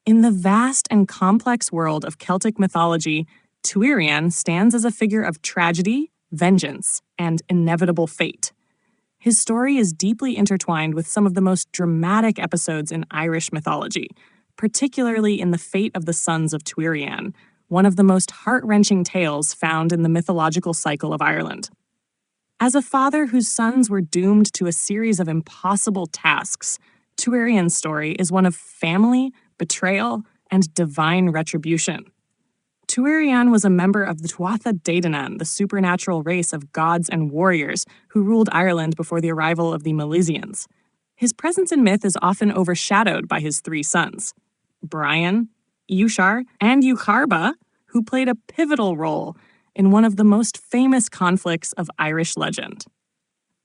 In the vast and complex world of Celtic mythology, Tuireann stands as a figure of tragedy, vengeance, and inevitable fate. His story is deeply intertwined with some of the most dramatic episodes in Irish mythology, particularly in the fate of the Sons of Tuireann, one of the most heart-wrenching tales found in the Mythological Cycle of Ireland. As a father whose sons were doomed to a series of impossible tasks, Tuireann's story is one of family, betrayal, and divine retribution. Tuireann was a member of the Tuatha De Danann, the supernatural race of gods and warriors who ruled Ireland before the arrival of the Milesians. His presence in myth is often overshadowed by his three sons, Brian, Ushar, and Ucarba, who played a pivotal role in one of the most famous conflicts of Irish legend.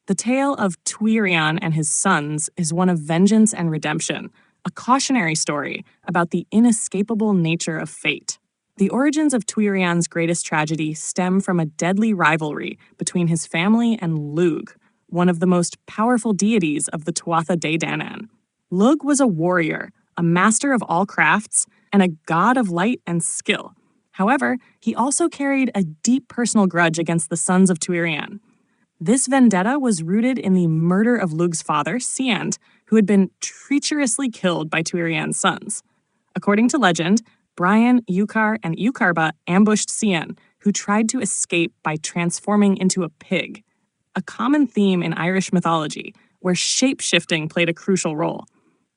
The tale of Tuireann and his sons is one of vengeance and redemption, a cautionary story about the inescapable nature of fate. The origins of Tuireann's greatest tragedy stem from a deadly rivalry between his family and Lug, one of the most powerful deities of the Tuatha De Danann. Lug was a warrior, a master of all crafts, and a god of light and skill. However, he also carried a deep personal grudge against the Sons of Tuireann. This vendetta was rooted in the murder of Lug's father, Ciand, who had been treacherously killed by Tuireann's sons. According to legend, Brian, Ucar, and Ucarba ambushed Cian, who tried to escape by transforming into a pig, a common theme in Irish mythology, where shape-shifting played a crucial role.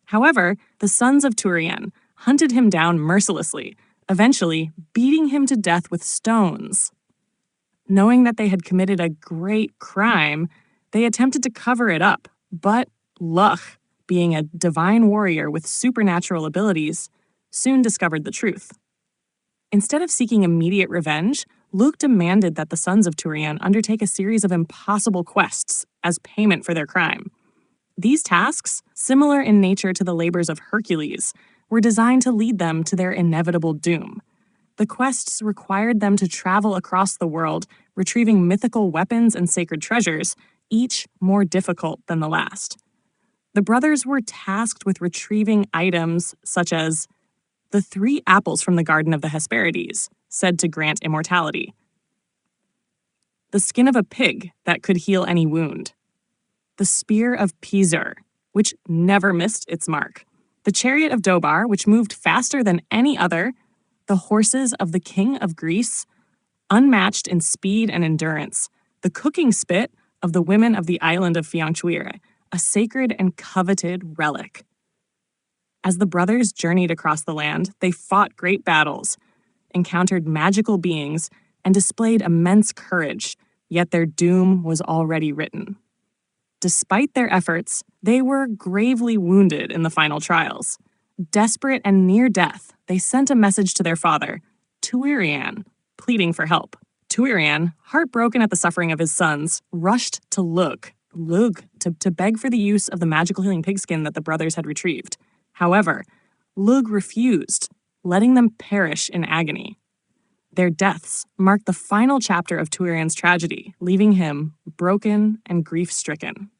However, the Sons of Tuireann hunted him down mercilessly, eventually beating him to death with stones. Knowing that they had committed a great crime, they attempted to cover it up, but Luch, being a divine warrior with supernatural abilities, soon discovered the truth. Instead of seeking immediate revenge, Luke demanded that the Sons of Tuireann undertake a series of impossible quests as payment for their crime. These tasks, similar in nature to the labors of Hercules, were designed to lead them to their inevitable doom. The quests required them to travel across the world, retrieving mythical weapons and sacred treasures, each more difficult than the last. The brothers were tasked with retrieving items such as the 3 apples from the Garden of the Hesperides, said to grant immortality, the skin of a pig that could heal any wound, the spear of Pizur, which never missed its mark, the chariot of Dobar, which moved faster than any other, the horses of the King of Greece, unmatched in speed and endurance, the cooking spit of the women of the island of Fianchuire, a sacred and coveted relic. As the brothers journeyed across the land, they fought great battles, encountered magical beings, and displayed immense courage, yet their doom was already written. Despite their efforts, they were gravely wounded in the final trials. Desperate and near death, they sent a message to their father, Tuireann, pleading for help. Tuireann, heartbroken at the suffering of his sons, rushed to Lug to beg for the use of the magical healing pigskin that the brothers had retrieved. However, Lug refused, letting them perish in agony. Their deaths marked the final chapter of Tuireann's tragedy, leaving him broken and grief-stricken.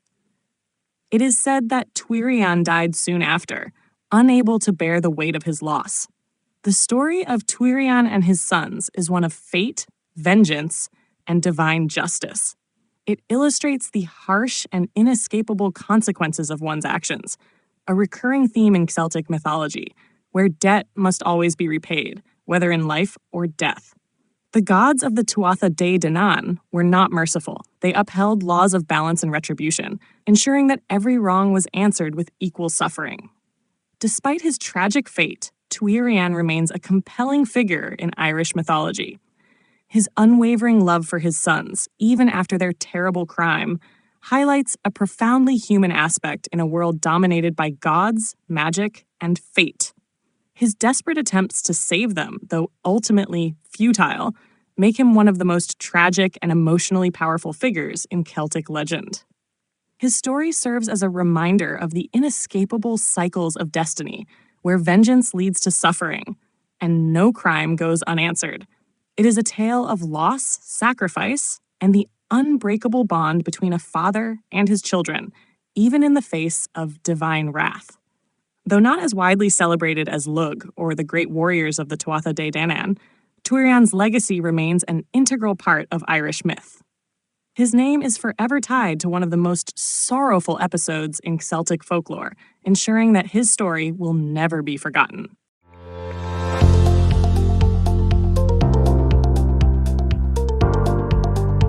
It is said that Tuireann died soon after, unable to bear the weight of his loss. The story of Tuireann and his sons is one of fate, vengeance, and divine justice. It illustrates the harsh and inescapable consequences of one's actions, a recurring theme in Celtic mythology, where debt must always be repaid, whether in life or death. The gods of the Tuatha De Danann were not merciful. They upheld laws of balance and retribution, ensuring that every wrong was answered with equal suffering. Despite his tragic fate, Tuireann remains a compelling figure in Irish mythology. His unwavering love for his sons, even after their terrible crime, highlights a profoundly human aspect in a world dominated by gods, magic, and fate. His desperate attempts to save them, though ultimately futile, make him one of the most tragic and emotionally powerful figures in Celtic legend. His story serves as a reminder of the inescapable cycles of destiny, where vengeance leads to suffering, and no crime goes unanswered. It is a tale of loss, sacrifice, and the unbreakable bond between a father and his children, even in the face of divine wrath. Though not as widely celebrated as Lug or the great warriors of the Tuatha De Danann, Tuireann's legacy remains an integral part of Irish myth. His name is forever tied to one of the most sorrowful episodes in Celtic folklore, ensuring that his story will never be forgotten.